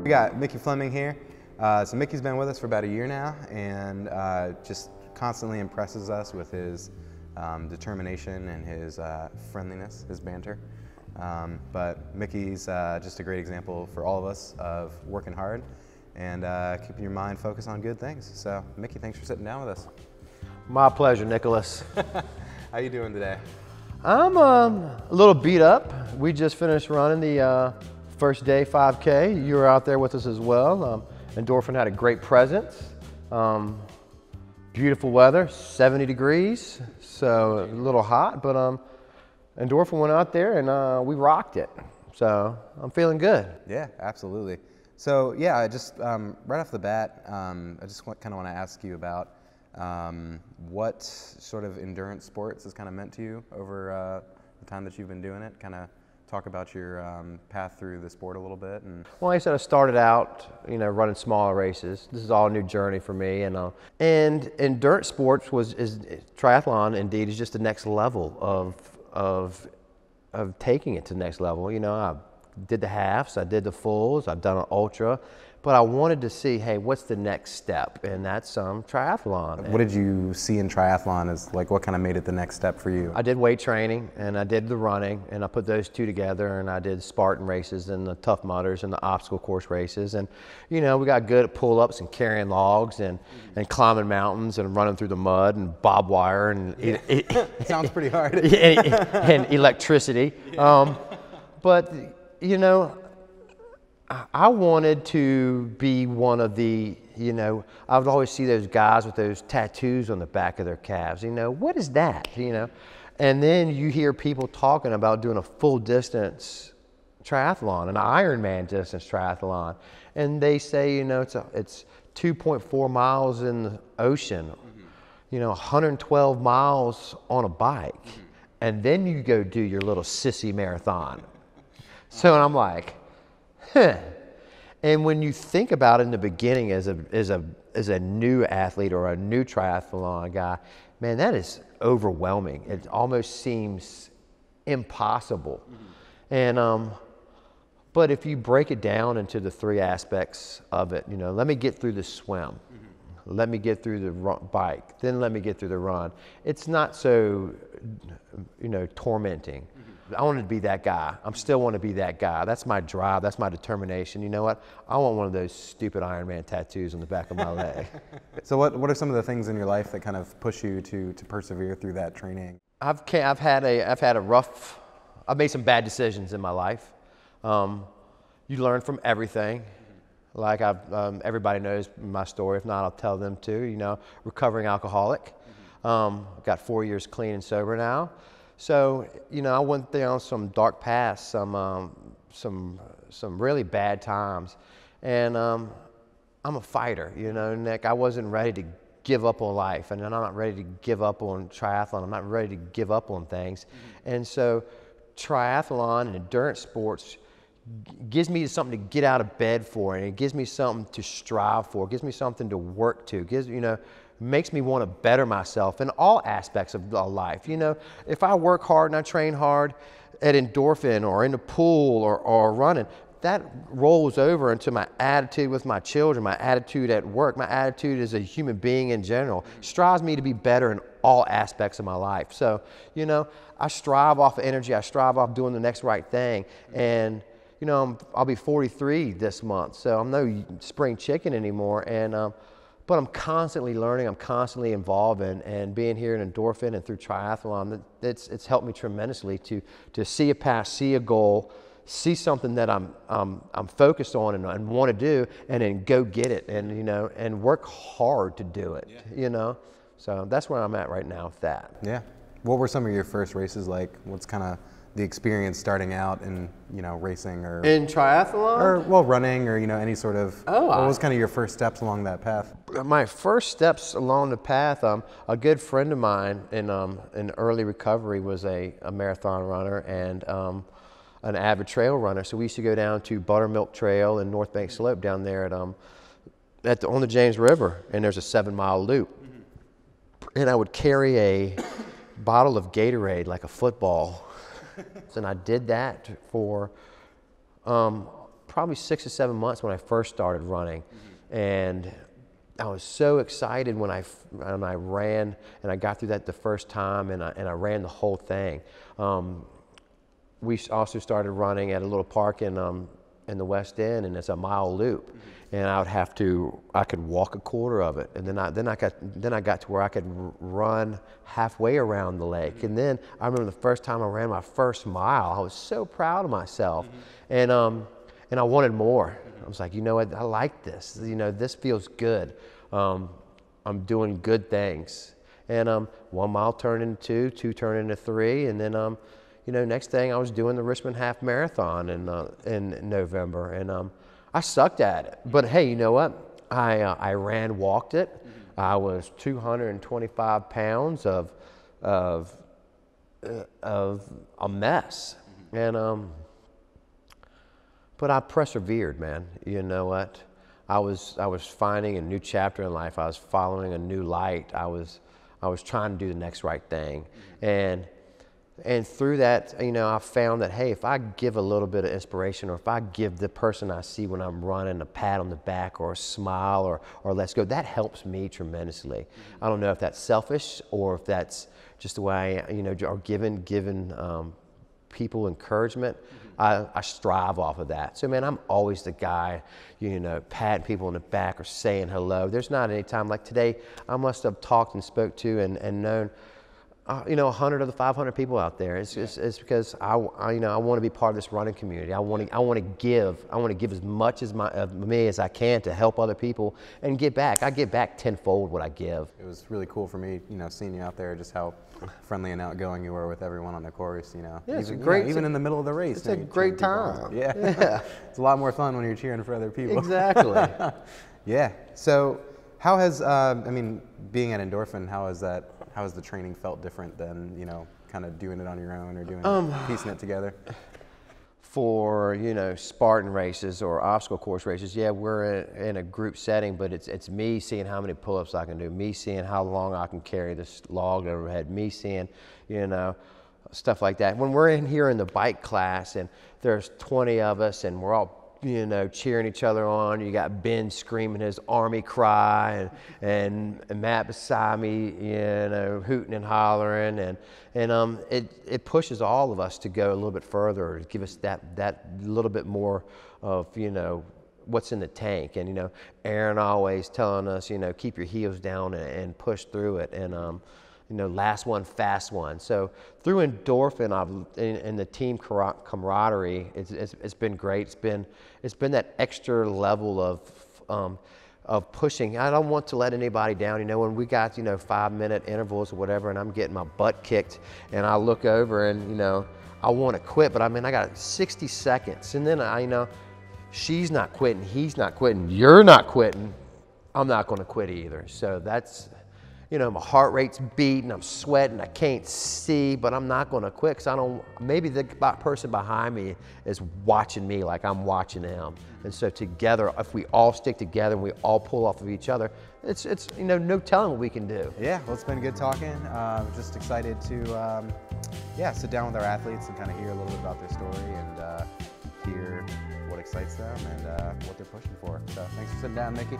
We got Mickie Fleming here. So Mickey's been with us for about a year now, and just constantly impresses us with his determination and his friendliness, his banter. But Mickey's just a great example for all of us of working hard and keeping your mind focused on good things. So Mickie, thanks for sitting down with us. My pleasure, Nicholas. How you doing today? I'm a little beat up. We just finished running the first day 5K. You were out there with us as well. Endorphin had a great presence. Beautiful weather, 70 degrees, so a little hot, but Endorphin went out there and we rocked it. So I'm feeling good. Yeah, absolutely. So yeah, I just right off the bat, I just kind of want to ask you about what sort of endurance sports has kind of meant to you over the time that you've been doing it. Kind of talk about your path through the sport a little bit. And well, like I said, I started out, running smaller races. This is all a new journey for me, and endurance sports is triathlon. Indeed, is just the next level of taking it to the next level. I did the halves, I did the fulls, I've done an ultra, but I wanted to see, hey, what's the next step? And that's triathlon. What did you see in triathlon as, like, what kind of made it the next step for you? I did weight training and I did the running, and I put those two together, and I did Spartan races and the Tough Mudders and the obstacle course races. And we got good at pull-ups and carrying logs and climbing mountains and running through the mud and barbed wire and It sounds pretty hard. and electricity. Yeah. But I wanted to be one of the, I would always see those guys with those tattoos on the back of their calves. What is that? And then you hear people talking about doing a full distance triathlon, an Ironman distance triathlon. And they say, it's 2.4 miles in the ocean, 112 miles on a bike. And then you go do your little sissy marathon. So I'm like, huh. And when you think about it in the beginning as a new athlete or a new triathlon guy, man, that is overwhelming. It almost seems impossible. And but if you break it down into the three aspects of it, let me get through the swim, let me get through the bike, then let me get through the run. It's not so tormenting. I wanted to be that guy. I still want to be that guy. That's my drive. That's my determination. You know what? I want one of those stupid Ironman tattoos on the back of my leg. So what are some of the things in your life that kind of push you to persevere through that training? I've made some bad decisions in my life. You learn from everything. Like everybody knows my story. If not, I'll tell them too. Recovering alcoholic. Got 4 years clean and sober now. So, I went down some dark paths, some really bad times. And I'm a fighter, Nick. I wasn't ready to give up on life, and I'm not ready to give up on triathlon. I'm not ready to give up on things. And so triathlon and endurance sports gives me something to get out of bed for, and it gives me something to strive for. It gives me something to work to. Makes me want to better myself in all aspects of life. If I work hard and I train hard at Endorphin or in the pool or running, that rolls over into my attitude with my children, my attitude at work, my attitude as a human being in general. Strives me to be better in all aspects of my life. So, I strive off of energy. I strive off doing the next right thing. And, I'll be 43 this month, so I'm no spring chicken anymore. And, but I'm constantly learning, I'm constantly involved and being here in Endorphin and through triathlon, it's helped me tremendously to see a path, see a goal, see something that I'm focused on and want to do, and then go get it and work hard to do it, So that's where I'm at right now with that. Yeah. What were some of your first races like? What's kind of the experience starting out in racing or in triathlon or running or any sort of what was kind of your first steps along that path? My first steps along the path, a good friend of mine in early recovery was a marathon runner and an avid trail runner. So we used to go down to Buttermilk Trail and North Bank Slope down there on the James River, and there's a 7-mile loop. And I would carry a bottle of Gatorade like a football. And I did that for probably 6 or 7 months when I first started running. And I was so excited when I ran, and I got through that the first time, and I ran the whole thing. We also started running at a little park in the West End, and it's a mile loop. And I could walk a quarter of it, and then I got to where I could run halfway around the lake. And then I remember the first time I ran my first mile, I was so proud of myself, and I wanted more. I was like, you know what, I like this. You know, this feels good. I'm doing good things. And 1 mile turned into 2, 2 turned into 3, and then you know, next thing I was doing the Richmond Half Marathon in November, and I sucked at it. But hey, you know what? I walked it. I was 225 pounds of a mess, and but I persevered, man. You know what? I was finding a new chapter in life. I was following a new light. I was trying to do the next right thing, and through that, you know, I found that, hey, if I give a little bit of inspiration, or if I give the person I see when I'm running a pat on the back or a smile or let's go, that helps me tremendously. I don't know if that's selfish or if that's just the way I, you know, or giving people encouragement. I strive off of that. So, man, I'm always the guy, you know, patting people on the back or saying hello. There's not any time like today. I must have talked and spoke to and known, you know, 100 of the 500 people out there. It's because I you know, I want to be part of this running community. I want to give as much of me as I can to help other people and give back. I give back tenfold what I give. It was really cool for me, you know, seeing you out there, just how friendly and outgoing you were with everyone on the course. You know, yeah, it's a great, even in the middle of the race. It's a great time. Yeah. Yeah. It's a lot more fun when you're cheering for other people. Exactly. Yeah. So, how has I mean, being at Endorphin, how has the training felt different than, you know, kind of doing it on your own or piecing it together? For, you know, Spartan races or obstacle course races, yeah, we're in a group setting, but it's me seeing how many pull-ups I can do, me seeing how long I can carry this log overhead, me seeing, you know, stuff like that. When we're in here in the bike class and there's 20 of us and we're all, you know, cheering each other on. You got Ben screaming his army cry, and Matt beside me, you know, hooting and hollering, and it pushes all of us to go a little bit further, to give us that little bit more of, you know, what's in the tank. And, you know, Aaron always telling us, you know, keep your heels down and push through it, and you know, last one, fast one. So through Endorphin, and the team camaraderie, it's been great. It's been that extra level of pushing. I don't want to let anybody down. You know, when we got, you know, 5-minute intervals or whatever, and I'm getting my butt kicked, and I look over and, you know, I want to quit, but I mean, I got 60 seconds, and then you know, she's not quitting, he's not quitting, you're not quitting. I'm not going to quit either. So that's, you know, my heart rate's beating, I'm sweating, I can't see, but I'm not going to quit, because maybe the person behind me is watching me like I'm watching them. And so together, if we all stick together and we all pull off of each other, it's you know, no telling what we can do. Yeah, well, it's been good talking. Just excited to, yeah, sit down with our athletes and kind of hear a little bit about their story and hear what excites them and what they're pushing for. So thanks for sitting down, Mickie.